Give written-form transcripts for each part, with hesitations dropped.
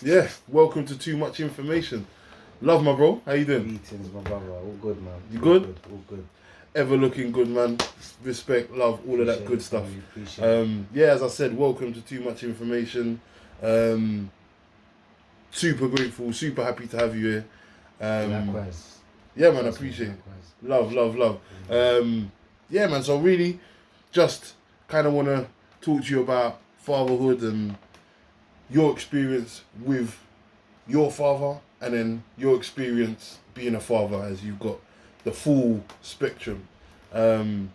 Yeah, welcome to Too Much Information. Love, my bro. How you doing? Greetings, my brother. All good, man. You good? All good. Ever looking good, man. Respect, love, all of that good stuff. Yeah, as I said, welcome to Too Much Information. Super grateful, super happy to have you here. Likewise. Yeah, man, I appreciate it. Love. Yeah, man, so really just kind of want to talk to you about fatherhood and your experience with your father and then your experience being a father as you've got the full spectrum. I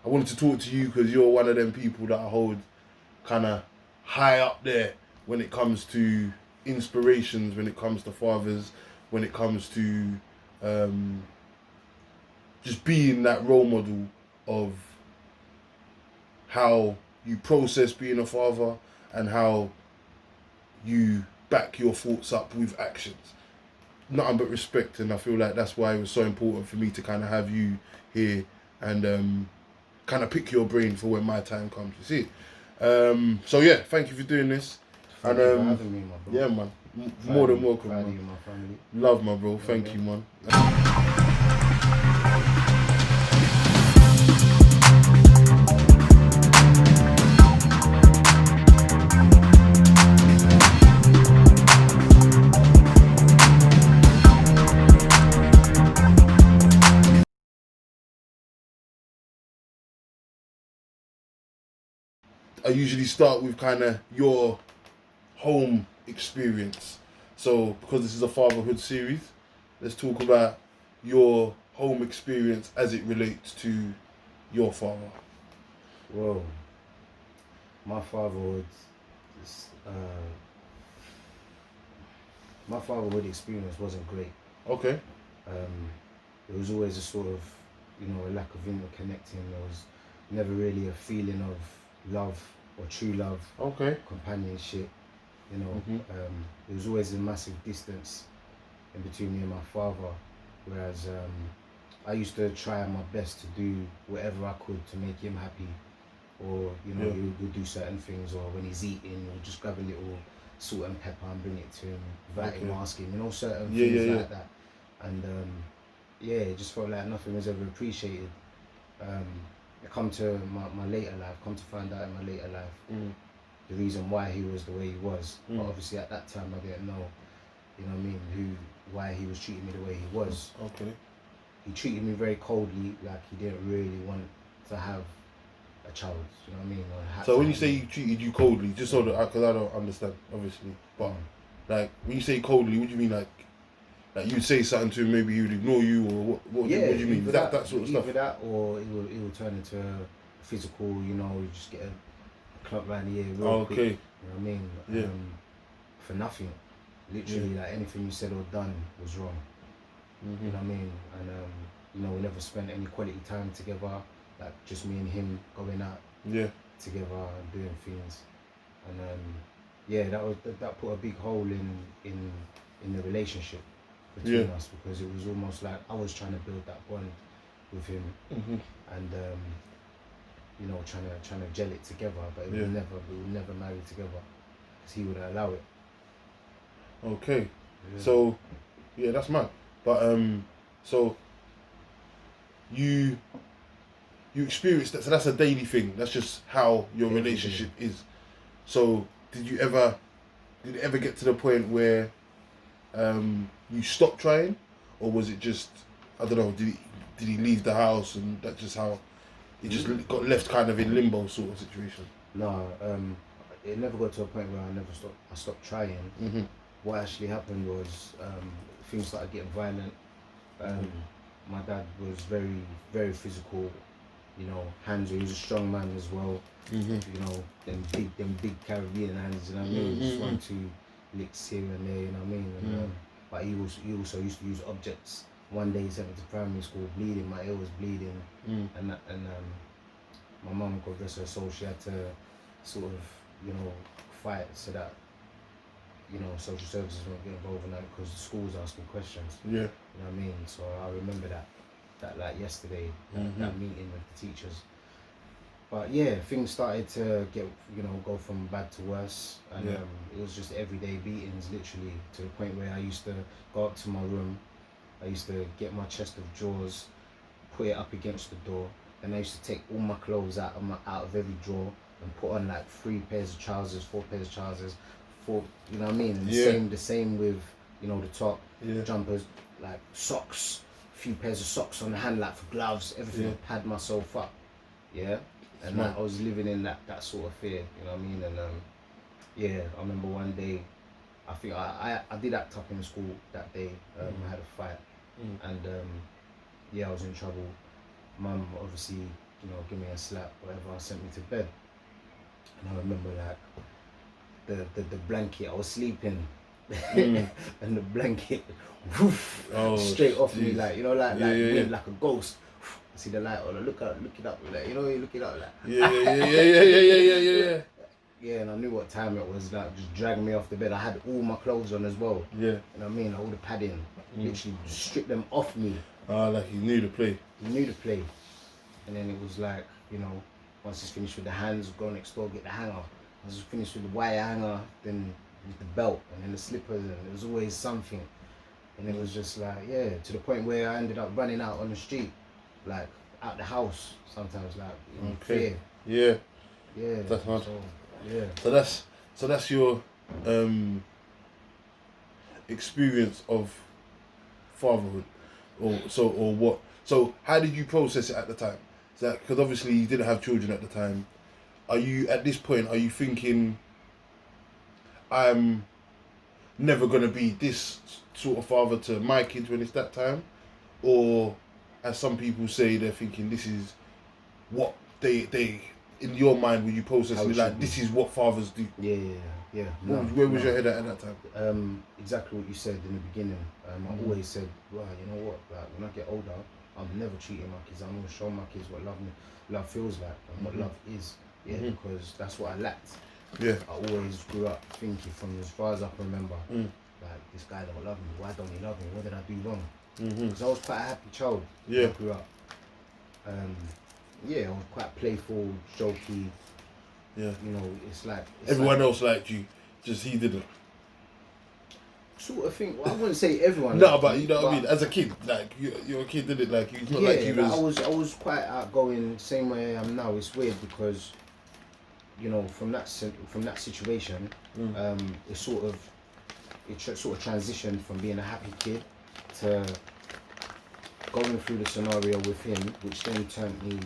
wanted to talk to you because you're one of them people that I hold kind of high up there when it comes to inspirations, when it comes to fathers, when it comes to just being that role model of how you process being a father and how you back your thoughts up with actions. Nothing but respect, and I feel like that's why it was so important for me to kind of have you here and kind of pick your brain for when my time comes, you see. So yeah, thank you for doing this. Thank you for having me, my bro. Yeah, man. More than welcome, proud man. of you, my family. Love, my bro. Thank you, man. I usually start with kind of your home experience. So because this is a fatherhood series, let's talk about your home experience as it relates to your father. Whoa. My fatherhood experience wasn't great. Okay. It was always a sort of, a lack of interconnecting. There was never really a feeling of love or true love, Okay. companionship. There was always a massive distance in between me and my father, whereas I used to try my best to do whatever I could to make him happy, or he would do certain things, or when he's eating, we'll just grab a little salt and pepper and bring it to him without him asking, certain things like that. And it just felt like nothing was ever appreciated. I come to my later life, come to find out in my later life the reason why he was the way he was. But obviously at that time I didn't know, why he was treating me the way he was. Okay. He treated me very coldly, like he didn't really want to have a child, you know what I mean? So when you say he treated you coldly, just so that, because I don't understand, obviously, but like when you say coldly, what do you mean? Like you'd say something to him, maybe he would ignore you, or what do you mean? That sort of stuff? Either that, or it will turn into physical, you just get a club around the ear real quick, you know what I mean? Yeah. For nothing. Literally, like anything you said or done was wrong. You know what I mean? And we never spent any quality time together, like just me and him going out together and doing things. And that put a big hole in the relationship between us, because it was almost like I was trying to build that bond with him, and trying to gel it together, but we would never marry together because he wouldn't allow it. Okay. So that's mad. But so you experienced that, so that's a daily thing. That's just how your relationship is. So did it ever get to the point where you stopped trying, or was it just, I don't know, did he leave the house and that's just how he just got left kind of in limbo sort of situation? No, it never got to a point where I stopped trying. What actually happened was things started getting violent. My dad was very, very physical, hands. He was a strong man as well. Them big Caribbean hands, you know what I mean? Just 1, 2 licks here and there, you know what I mean? But he also used to use objects. One day he sent me to primary school bleeding, my ear was bleeding, and my mum, God bless her soul, she had to sort of, fight so that social services won't get involved in that, because the school was asking questions. Yeah. You know what I mean? So I remember that like yesterday, that meeting with the teachers. But yeah, things started to get, go from bad to worse, and Yeah. it was just everyday beatings, literally, to the point where I used to go up to my room. I used to get my chest of drawers, put it up against the door, and I used to take all my clothes out of every drawer and put on like 3 pairs of trousers, 4 pairs of trousers, 4, you know what I mean? And the same with, the top, jumpers, like socks, a few pairs of socks on the hand, like for gloves, everything. Pad myself up, and I was living in that sort of fear, you know what I mean? And I remember one day, I think I did act up in school that day. I had a fight, and I was in trouble. Mum obviously, give me a slap, whatever, sent me to bed. And I remember like the blanket, I was sleeping, and the blanket, woof, straight off me, like wind, like a ghost. I see the light, or look it up, like you look it up, like yeah, and I knew what time it was, like just dragging me off the bed. I had all my clothes on as well. Yeah. You know what I mean? All the padding, literally just stripped them off me. Like he knew the play. He knew the play. And then it was like, once it's finished with the hands, go next door, get the hanger. Once it's finished with the wire hanger, then with the belt, and then the slippers, and it was always something. And it was just like, to the point where I ended up running out on the street, like out the house sometimes, like fear. Yeah. Yeah. That's hard. Yeah. So that's your experience of fatherhood, or what? So how did you process it at the time? Because obviously you didn't have children at the time. Are you at this point? Are you thinking, I'm never gonna be this sort of father to my kids when it's that time, or as some people say, they're thinking this is what they in your mind, were you processing like this is what fathers do? Yeah. Where was your head at that time? Exactly what you said in the beginning. I always said, well, you know what? Like when I get older, I'm never cheating my kids. I'm gonna show my kids what love feels like and what love is. Because that's what I lacked. I always grew up thinking, from as far as I can remember, like this guy don't love me. Why don't he love me? What did I do wrong? Because I was quite a happy child when I grew up. I was quite playful, jokey. It's like everyone else liked you, just he didn't. Sort of thing. Well, I wouldn't say everyone. No, but you know what I mean. As a kid, like you're a kid, didn't like you. It's not like you was. I was quite outgoing, same way I am now. It's weird because, from that situation, it sort of transitioned from being a happy kid to going through the scenario with him, which then turned me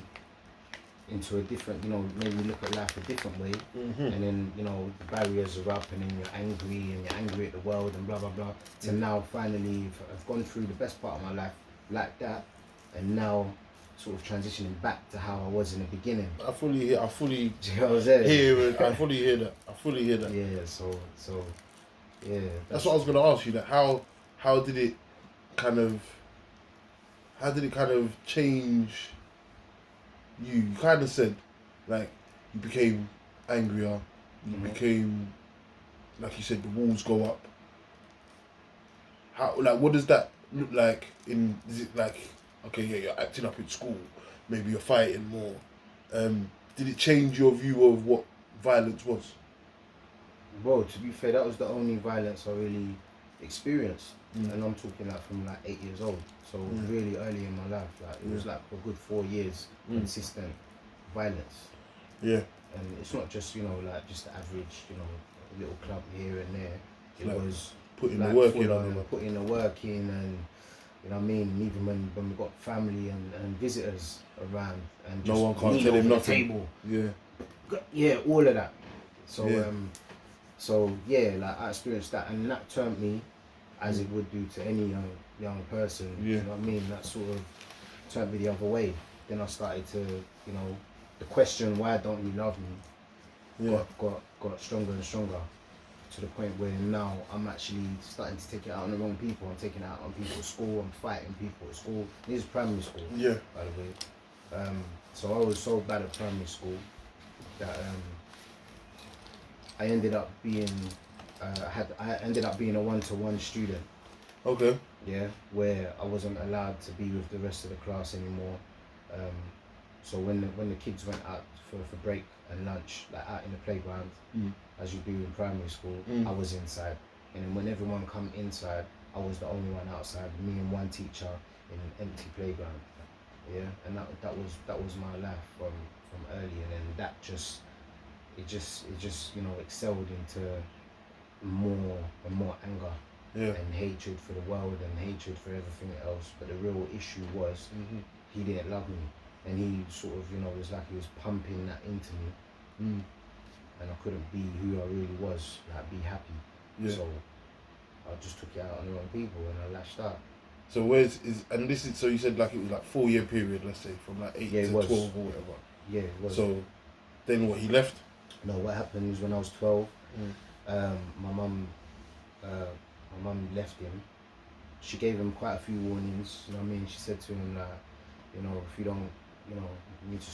into a different, made me look at life a different way. And then, the barriers are up, and then you're angry at the world and blah, blah, blah. To now finally, I've gone through the best part of my life like that, and now sort of transitioning back to how I was in the beginning. I fully hear that. Yeah, so yeah. That's what I was going to ask you, that how did it kind of change you? You kind of said, like, you became angrier, you became, like you said, the walls go up. How, like, what does that look like is it like, okay, you're acting up in school, maybe you're fighting more. Did it change your view of what violence was? Well, to be fair, that was the only violence I really experienced. And I'm talking like from like 8 years old. So really early in my life, like it was like a good 4 years consistent violence. Yeah. And it's not just, like just the average, little club here and there. It like was putting like the work putting the work in, and you know what I mean, and even when we got family and visitors around, and just no one can't tell him nothing. Table. Yeah, all of that. So like I experienced that, and that turned me, as it would do to any young person. You know what I mean? That sort of turned me the other way. Then I started to, the question, why don't you love me, got stronger and stronger, to the point where now I'm actually starting to take it out on the wrong people. I'm taking it out on people at school. I'm fighting people at school. This is primary school, by the way. So I was so bad at primary school that I ended up being I ended up being a one-to-one student. Okay. Yeah, where I wasn't allowed to be with the rest of the class anymore. So when the kids went out for break and lunch, like out in the playground, as you do in primary school, I was inside. And then when everyone come inside, I was the only one outside, me and one teacher in an empty playground. Yeah, and that was my life from early, and then that just excelled into more and more anger and hatred for the world and hatred for everything else. But the real issue was he didn't love me, and he sort of it was like he was pumping that into me, and I couldn't be who I really was, like be happy. So I just took it out on the wrong people and I lashed out. So so you said like it was like 4-year period, let's say, from like 8 to 12 or whatever. Yeah, it was. So then what, he left? No, what happened was when I was 12, my mum left him. She gave him quite a few warnings, you know what I mean? She said to him like, if you don't, you need to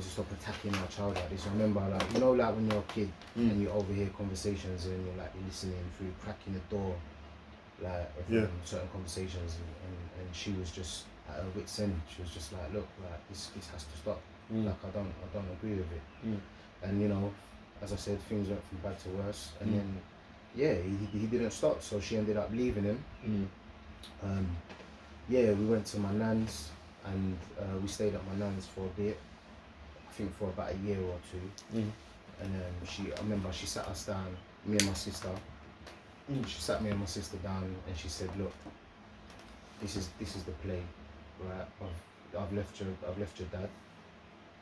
stop attacking our child like this. I remember like, like when you're a kid and you overhear conversations and you're like listening through cracking the door, like certain conversations, and she was just at her wit's end. She was just like, look, like this has to stop. Like I don't agree with it. And as I said, things went from bad to worse, and then he didn't stop, so she ended up leaving him. We went to my nan's, and we stayed at my nan's for a bit, I think for about a year or two. And then I remember she sat us down, me and my sister. She sat me and my sister down and she said, look, this is the play, right? I've left your dad,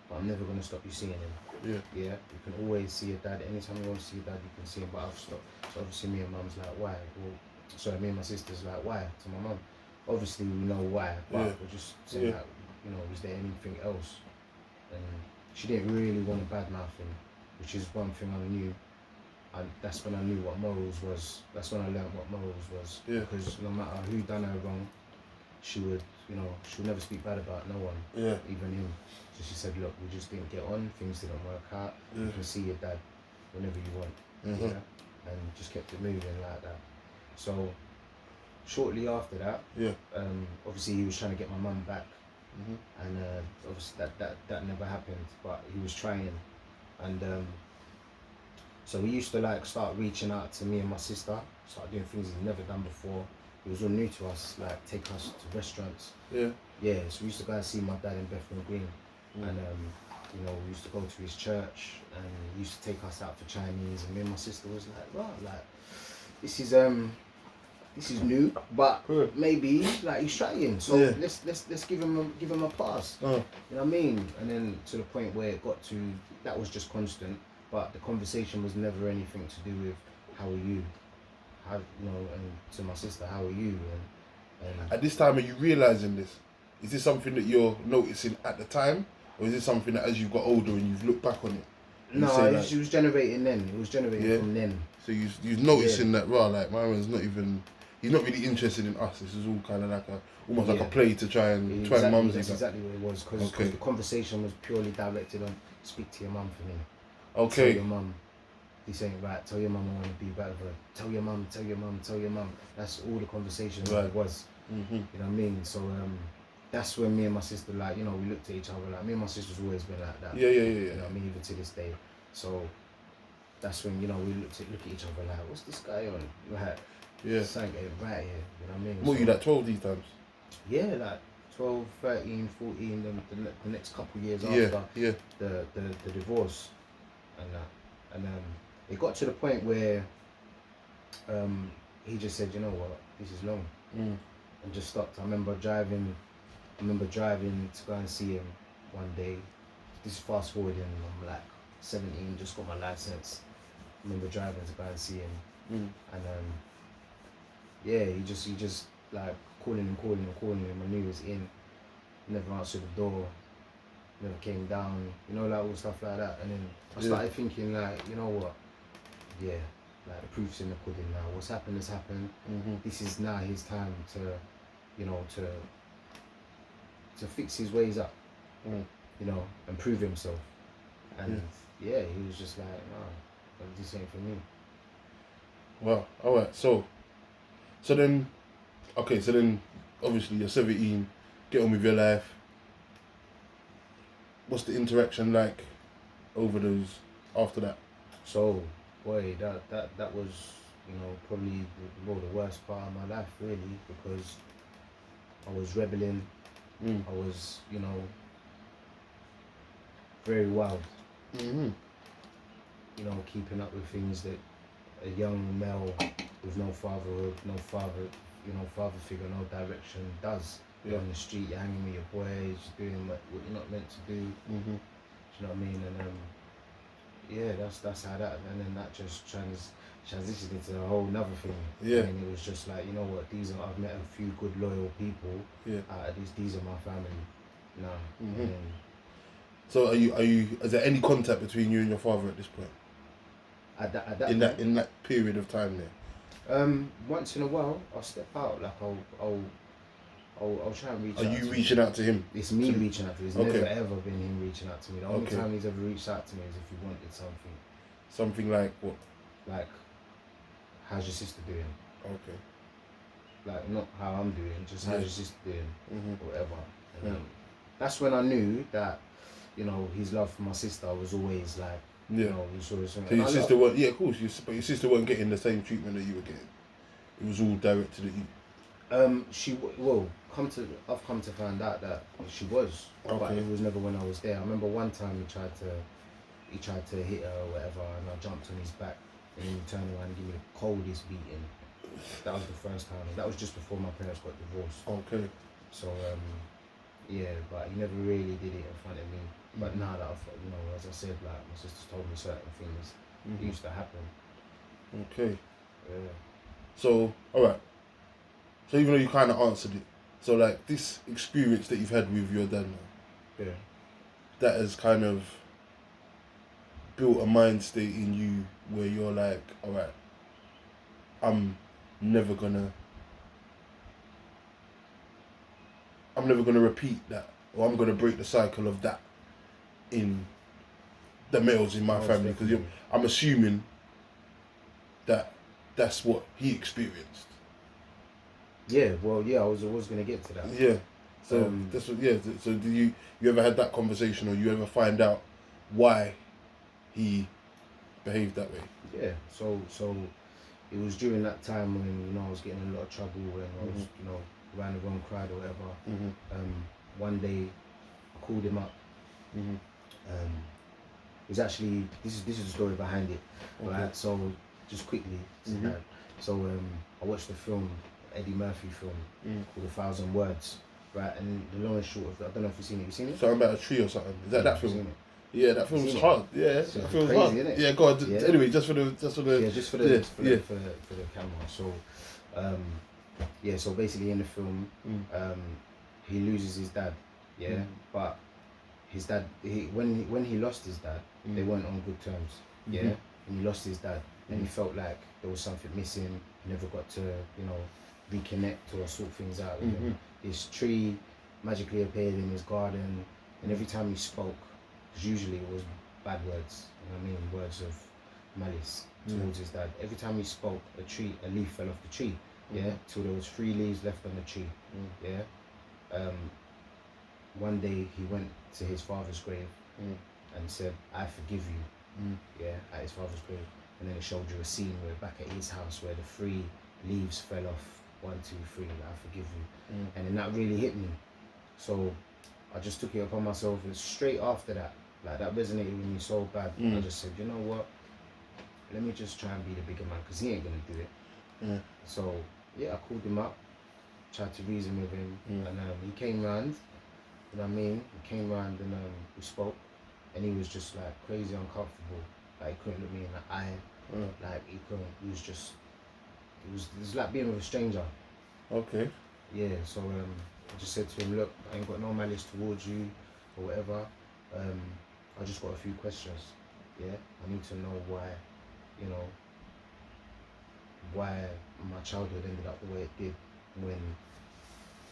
but I'm never gonna stop you seeing him. Yeah. You can always see your dad. Anytime you want to see your dad, you can see him, but I've stopped. So obviously me and mum's like, why? Me and my sister's like, why? To my mum. Obviously we know why, but we're just saying like, is there anything else? And she didn't really want to badmouth him, which is one thing I knew. That's when I knew what morals was. That's when I learned what morals was. Because no matter who done her wrong, she would never speak bad about no one, even him. So she said, look, we just didn't get on, things didn't work out. You can see your dad whenever you want, and just kept it moving like that. So shortly after that, obviously he was trying to get my mum back, and obviously that never happened, but he was trying, and so we used to like start reaching out to me and my sister, start doing things he'd never done before. It was all new to us, like take us to restaurants. So we used to go and see my dad in Bethnal Green, and we used to go to his church, and he used to take us out for Chinese, and me and my sister was like, wow, like this is new, but maybe like he's trying, so let's give him a pass. You know what I mean? And then to the point where it got to, that was just constant, but the conversation was never anything to do with how are you, and to my sister, how are you? And at this time, are you realizing this? Is this something that you're noticing at the time, or is it something that as you've got older and you've looked back on it? No, it was generating then. It was generating from then. So you're noticing that, like my man's not even. He's not really interested in us. This is all kind of like almost like a play to try and mumsy. That's exactly what it was, because the conversation was purely directed on speak to your mum for me. Okay. Tell your mum this ain't right. Tell your mum I want to be better for her. Tell your mum. That's all the conversation was. You know what I mean? So that's when me and my sister, like, we looked at each other, like, me and my sister's always been like that. You know what I mean? Even to this day. So that's when, we look at each other like, what's this guy on? Like, something ain't right here. You know what I mean? What, you like 12 these times? Yeah, like 12, 13, 14, the next couple of years after the divorce and that. And it got to the point where he just said, you know what, this is long, and just stopped. I remember driving to go and see him one day. This is fast forwarding, I'm like 17, just got my license. I remember driving to go and see him, and he just like calling him. I knew he was in. Never answered the door. Never came down. Like all stuff like that. And then I started thinking, like, you know what? Yeah, like the proof's in the pudding now. What's happened has happened. This is now his time to, to fix his ways up. And prove himself. And he was just like, no, this ain't for me. Wow. All right. So then, obviously you're 17, get on with your life. what's the interaction like over those after that? So, boy, that was, you know, probably the worst part of my life, really, because I was rebelling. I was, you know, very wild. You know, keeping up with things that a young male with no fatherhood, no father, you know, father figure, no direction does. You're on the street, you're hanging with your boys, doing what you're not meant to do. Do you know what I mean? And yeah, that's how that, and then that just transitioned into a whole nother thing. Yeah. And it was just like, you know what, I've met a few good loyal people. These are my family now. And then, so are you? Is there any contact between you and your father at this point? In that period of time there? Once in a while, I'll step out. Like I'll try and reach out. Are you reaching out to him? It's me reaching out to him. It's never ever been him reaching out to me. The only time he's ever reached out to me is if he wanted something. Something like what? Like, how's your sister doing? Okay. Like, not how I'm doing, just how's your sister doing, or whatever. And that's when I knew that, you know, his love for my sister was always like, you know, so your sister weren't, of course, but your sister weren't getting the same treatment that you were getting. It was all directed at you. I've come to find out that she was, but it was never when I was there. I remember one time he tried to hit her or whatever, and I jumped on his back, and he turned around and gave me the coldest beating. That was the first time. That was just before my parents got divorced. Okay. So yeah, but he never really did it in front of me. But now that I've, you know, as I said, like my sister's told me certain things, it used to happen. Okay. Yeah. So, alright. So even though you kind of answered it, so like this experience that you've had with your dad now, that has kind of built a mind state in you where you're like, alright, I'm never gonna repeat that, or I'm gonna break the cycle of that in the males in my family, because I'm assuming that that's what he experienced. Yeah, well, yeah, I was gonna get to that. Yeah, so that's what. Yeah, so did you ever had that conversation, or you ever find out why he behaved that way? Yeah, so it was during that time when, you know, I was getting in a lot of trouble, when I was, you know, ran the wrong crowd or whatever. One day I called him up. It was actually, this is the story behind it. Right, so just quickly, so I watched the film, Eddie Murphy film, called 1,000 Words, right, and the long and short of it, I don't know if you've seen it. You seen it? Something about a tree or something. Is that film? Yeah, that film's hard. Yeah, that film's crazy, hard. Isn't it? Yeah, God. Yeah. Anyway, just for the camera. So, so basically in the film, he loses his dad. Yeah, but his dad, when he lost his dad, they weren't on good terms. Yeah, and he lost his dad, and he felt like there was something missing. He never got to, you know, reconnect or sort things out with him. This tree magically appeared in his garden, and every time he spoke, because usually it was bad words, you know what I mean, words of malice towards his dad. Every time he spoke, a leaf fell off the tree, till there was 3 leaves left on the tree, One day he went to his father's grave and said, "I forgive you," at his father's grave. And then it showed you a scene where back at his house where the 3 leaves fell off, 1, 2, 3, like, "I forgive you." And then that really hit me. So I just took it upon myself, and straight after that, like, that resonated with me so bad. I just said, you know what, let me just try and be the bigger man, because he ain't gonna do it. So yeah, I called him up, tried to reason with him, and he came round, you know what I mean? He came round and we spoke, and he was just like crazy uncomfortable. Like, he couldn't look me in the eye, like he was like being with a stranger. Okay. Yeah, so I just said to him, look, I ain't got no malice towards you or whatever. I just got a few questions. Yeah, I need to know why, you know, why my childhood ended up the way it did when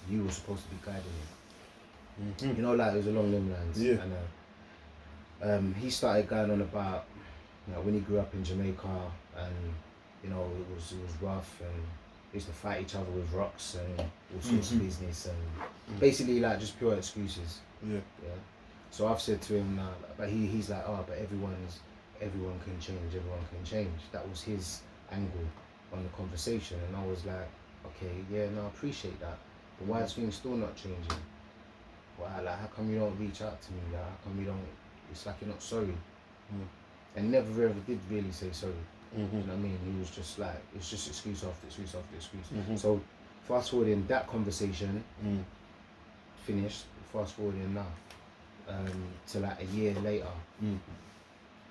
you were supposed to be guiding me. You know, like, it was along them lines. Yeah. And he started going on about, you know, when he grew up in Jamaica, and, you know, it was rough, and they used to fight each other with rocks and all sorts of business, and basically, like, just pure excuses. Yeah. So I've said to him now, but he's like, oh, but everyone can change. That was his angle on the conversation, and I was like, okay, yeah, no, I appreciate that, but why is things still not changing? Why, like, how come you don't reach out to me? Like, how come you don't? It's like you're not sorry, and never ever did really say sorry. You know what I mean? He was just like, it's just excuse after excuse after excuse. So fast forwarding that conversation, finished. Fast forwarding now, to like a year later.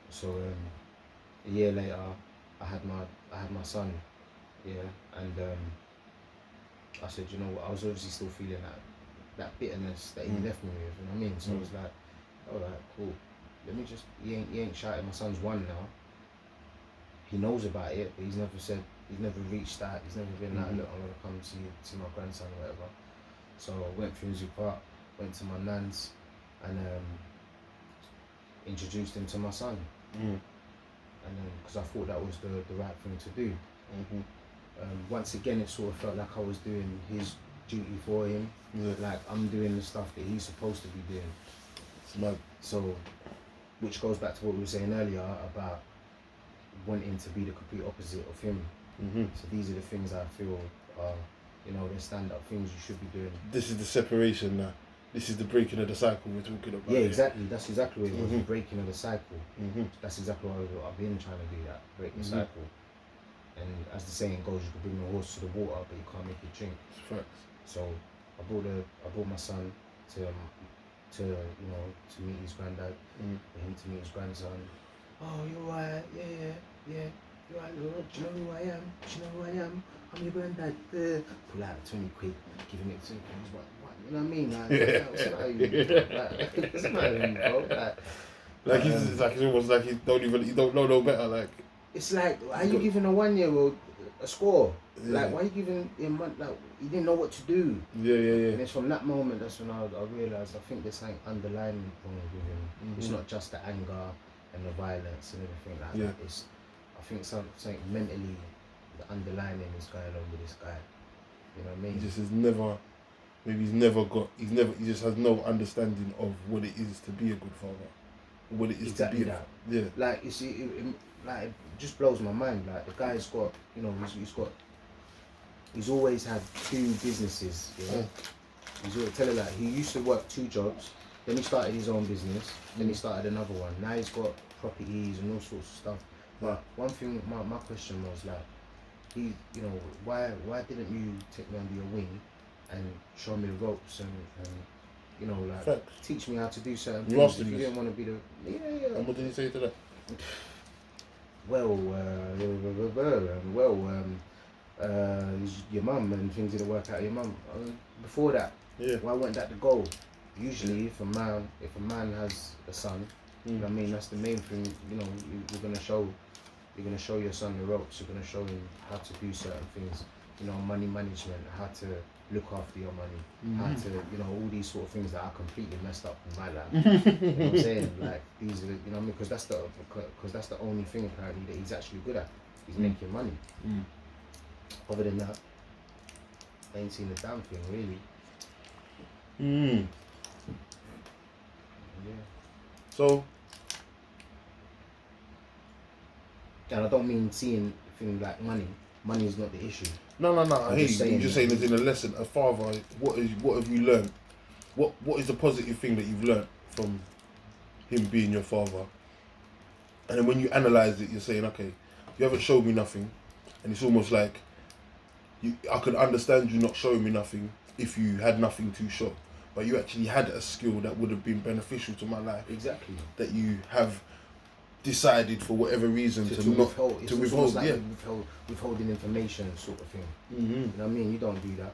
So a year later, I had my son, yeah, and I said, you know what, I was obviously still feeling that bitterness that he left me with, you know what I mean? So I was like, alright, cool. Let me just, he ain't shouting. My son's 1 now. He knows about it, but he's never reached out. He's never been like, look, I'm gonna come see my grandson or whatever. So I went through Finsbury Park, went to my nan's, and introduced him to my son. And then, because I thought that was the right thing to do. Once again, it sort of felt like I was doing his duty for him. Like I'm doing the stuff that he's supposed to be doing. It's mad. So, which goes back to what we were saying earlier about wanting to be the complete opposite of him. So these are the things I feel are, you know, the stand-up things you should be doing. This is the separation now. This is the breaking of the cycle we're talking about. Yeah, exactly. That's exactly what it was, the breaking of the cycle. That's exactly what I've been trying to do, that, break the cycle. And as the saying goes, you can bring the horse to the water, but you can't make it drink. Facts. So I brought my son to meet his granddad, for him to meet his grandson. Oh, you're right, yeah. You're right, Lord. Do you know who I am? I'm your granddad. Pull out 20 quid, giving it to him. He's like, what? You know what I mean? Like, what's the matter with you, bro? What's the matter with you, bro? Like it's almost like he don't know no better. Like it's like, why are you giving a 1-year-old a score? Like, why are you giving him like he didn't know what to do? Yeah. And it's from that moment that's when I realised I think there's something underlying wrong with him. It's not just the anger and the violence and everything like that. It's, I think something mentally, the underlying is going on with this guy. You know what I mean? He just has never. Maybe he just has no understanding of what it is to be a good father. What it is exactly to be that. Yeah. Like, you see, it just blows my mind. Like, the guy's got, you know, he's always had 2 businesses, yeah? He's always telling like, he used to work 2 jobs, then he started his own business, then he started another one. Now he's got properties and all sorts of stuff. But one thing, my question was like, you know, why didn't you take me under your wing and show me the ropes and you know, like, Facts. teach me how to do certain You things asked if him you this. didn't want to be the... Yeah. And what did he say to that? Well, your mum and things didn't work out. Your mum. Before that, why wasn't that the goal? Usually, if a man has a son, you know what I mean, that's the main thing. You know, you're gonna show your son the ropes. You're gonna show him how to do certain things. You know, money management, how to look after your money, how to, you know, all these sort of things that are completely messed up in my life. You know what I'm saying? Like, these are, you know what I mean? Because that's the only thing apparently that he's actually good at. He's making money. Other than that, I ain't seen a damn thing really. Yeah. So, and I don't mean seeing things like money. Money is not the issue. no. I hear you. You're just saying that as in a lesson, a father. What have you learned? What is the positive thing that you've learned from him being your father? And then when you analyse it, you're saying, okay, you haven't showed me nothing, and it's almost like I could understand you not showing me nothing if you had nothing to show, but you actually had a skill that would have been beneficial to my life. Exactly. That you have decided for whatever reason to withhold. It's almost like withholding information sort of thing. You know what I mean? You don't do that.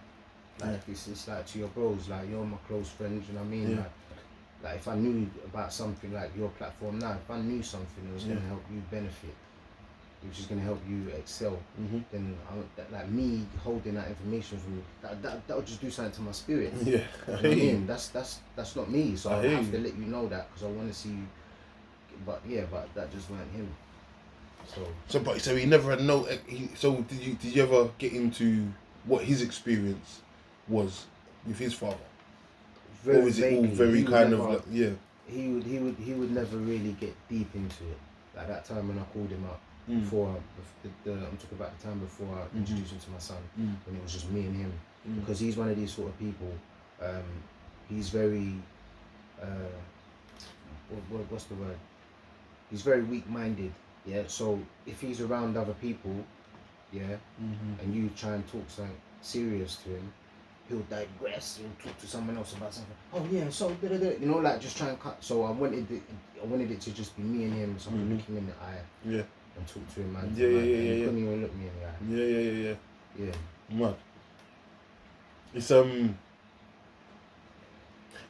Like, it's like to your bros, like, you're my close friends, you know what I mean? Like if I knew about something like your platform now, if I knew something that was going to help you benefit, which is going to help you excel, then like me holding that information from you, that would just do something to my spirit. You know what I mean? That's not me, so I have to let you know that, because I want to see you. But that just weren't him. So he never had no. So did you ever get into what his experience was with his father? Very or is it all vaguely. very kind never, of like, he would never really get deep into it. Like that time when I called him up before I'm talking about the time before I introduced him to my son, when it was just me and him, because he's one of these sort of people. He's very what's the word? He's very weak-minded. Yeah. So if he's around other people, yeah, and you try and talk something serious to him, he'll digress. He'll talk to someone else about something. Oh yeah, so you know, like just try and cut. So I wanted it to just be me and him. So I could look him in the eye, and talk to him, man. Yeah. He couldn't even look me in the eye. Yeah. Mad.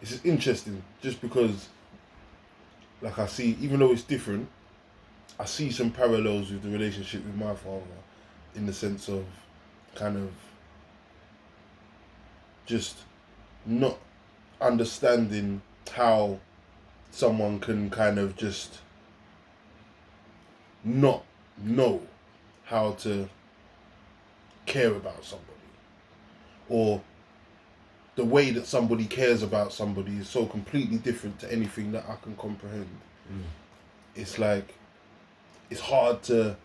It's interesting just because, like, I see, even though it's different, I see some parallels with the relationship with my father, in the sense of kind of just not understanding how someone can kind of just not know how to care about somebody, or the way that somebody cares about somebody is so completely different to anything that I can comprehend. It's like it's hard to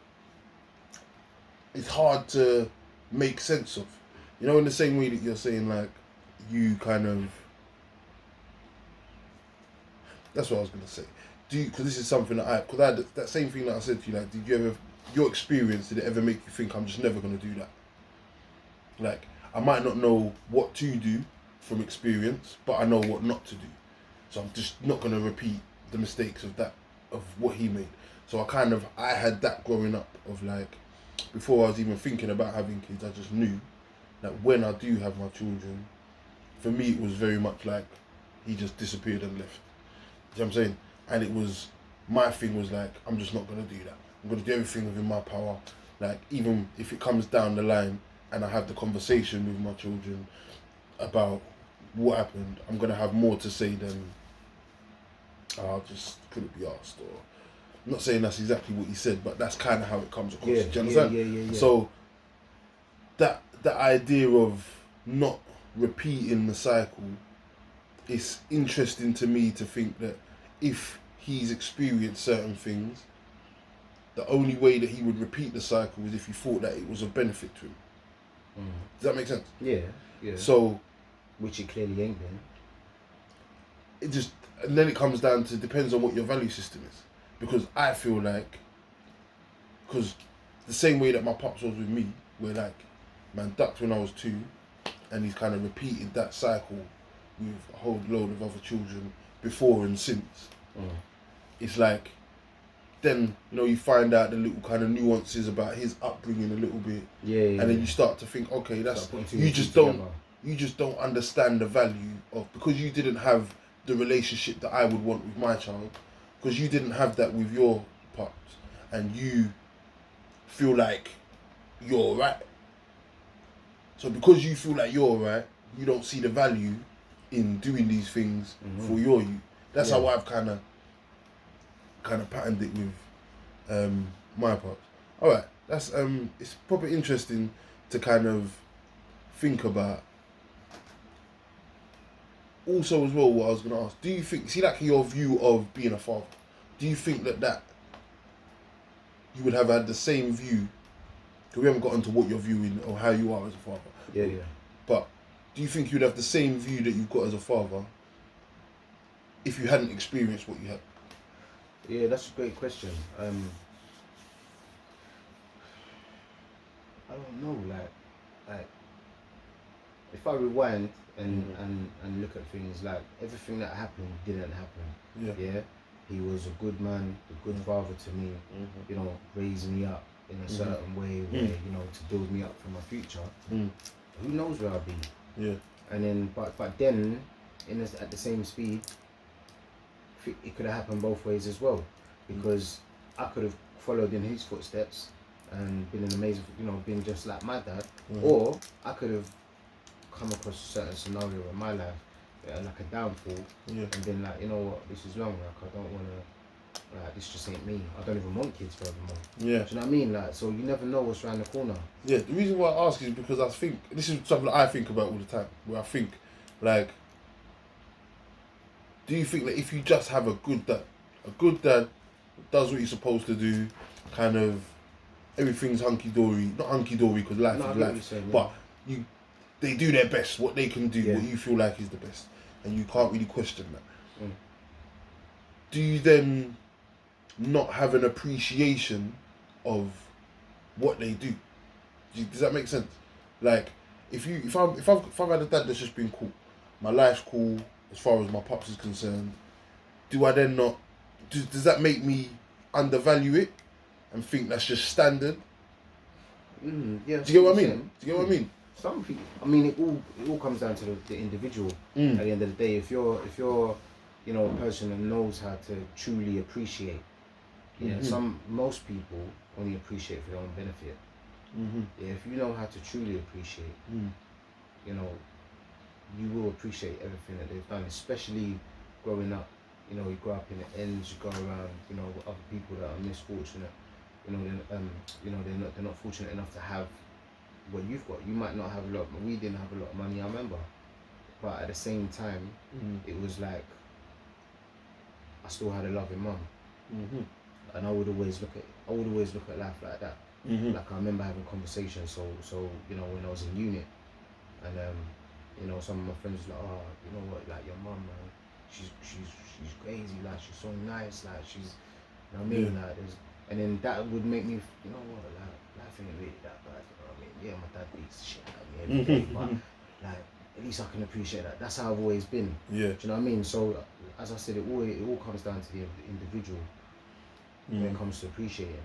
make sense of, you know, in the same way that you're saying, like, you kind of, that's what I was going to say. Because this is something that I had that same thing that I said to you, like, did you ever, your experience, did it ever make you think I'm just never going to do that? Like, I might not know what to do from experience, but I know what not to do. So I'm just not going to repeat the mistakes of what he made. So I had that growing up of, like, before I was even thinking about having kids, I just knew that when I do have my children, for me it was very much like he just disappeared and left. You know what I'm saying? And it was, my thing was like, I'm just not going to do that. I'm going to do everything within my power. Like, even if it comes down the line and I have the conversation with my children about what happened, I'm going to have more to say than I just couldn't be asked. Or, I'm not saying that's exactly what he said, but that's kind of how it comes across. Do you understand? Yeah. So that idea of not repeating the cycle, it's interesting to me to think that if he's experienced certain things, the only way that he would repeat the cycle is if he thought that it was of benefit to him. Does that make sense? Yeah. So, which it clearly ain't been. It just, and then it comes down to, depends on what your value system is. Because I feel like, because the same way that my pops was with me, where, like, man ducked when I was 2, and he's kind of repeated that cycle with a whole load of other children before and since. It's like, then, you know, you find out the little kind of nuances about his upbringing a little bit, and then you start to think, okay, that's, you just don't understand the value of, because you didn't have the relationship that I would want with my child, because you didn't have that with your pops, and you feel like you're right. So because you feel like you're right, you don't see the value in doing these things for your youth. That's how I've kind of patterned it with my parts. All right, that's it's probably interesting to kind of think about. Also, as well, what I was going to ask: do you think, see, like, your view of being a father? Do you think that you would have had the same view? Because we haven't got into what your view in or how you are as a father. Yeah. But do you think you'd have the same view that you've got as a father if you hadn't experienced what you had? Yeah, that's a great question. I don't know, like if I rewind and look at things, like, everything that happened didn't happen. Yeah. He was a good man, a good father to me, you know, raised me up in a certain way where, you know, to build me up for my future. Who knows where I'll be? Yeah. And then, but then, at the same speed, it could have happened both ways as well, because I could have followed in his footsteps and been an amazing, you know, been just like my dad, or I could have come across a certain scenario in my life, like a downfall, and been like, you know what, this is wrong, like, I don't want to, like, this just ain't me. I don't even want kids furthermore. Yeah. Do you know what I mean? Like, so you never know what's around the corner. Yeah, the reason why I ask is because I think, this is something that I think about all the time, where I think, like, do you think that if you just have a good dad does what he's supposed to do, kind of everything's hunky dory, not hunky dory because life is life, but they do their best, what they can do, what you feel like is the best, and you can't really question that. Do you then not have an appreciation of what they do? Does that make sense? Like, if I've had a dad that's just been cool, my life's cool as far as my pops is concerned, do I then not? Does that make me undervalue it and think that's just standard? Yeah. Do you get what I mean? Do you get what I mean? Some people. I mean, it all comes down to the individual. At the end of the day, if you're you know, a person that knows how to truly appreciate. Most people only appreciate for their own benefit. Yeah, if you know how to truly appreciate, you know, you will appreciate everything that they've done, especially growing up. You know, you grow up in the ends, you go around, you know, with other people that are misfortunate. You know, they're not fortunate enough to have what you've got. You might not have a lot. We didn't have a lot of money, I remember. But at the same time, it was like I still had a loving mum, and I would always look at life like that. Like I remember having conversations. So you know, when I was in unit, and you know, some of my friends were like, oh, you know what, like your mum, man, she's crazy, like she's so nice, like she's, you know what I mean, like there's, and then that would make me, you know what, like life ain't really that bad, you know what I mean? Yeah, my dad beats shit out of me every day, but like at least I can appreciate that. That's how I've always been. Yeah. Do you know what I mean? So as I said, it all comes down to the individual when it comes to appreciating.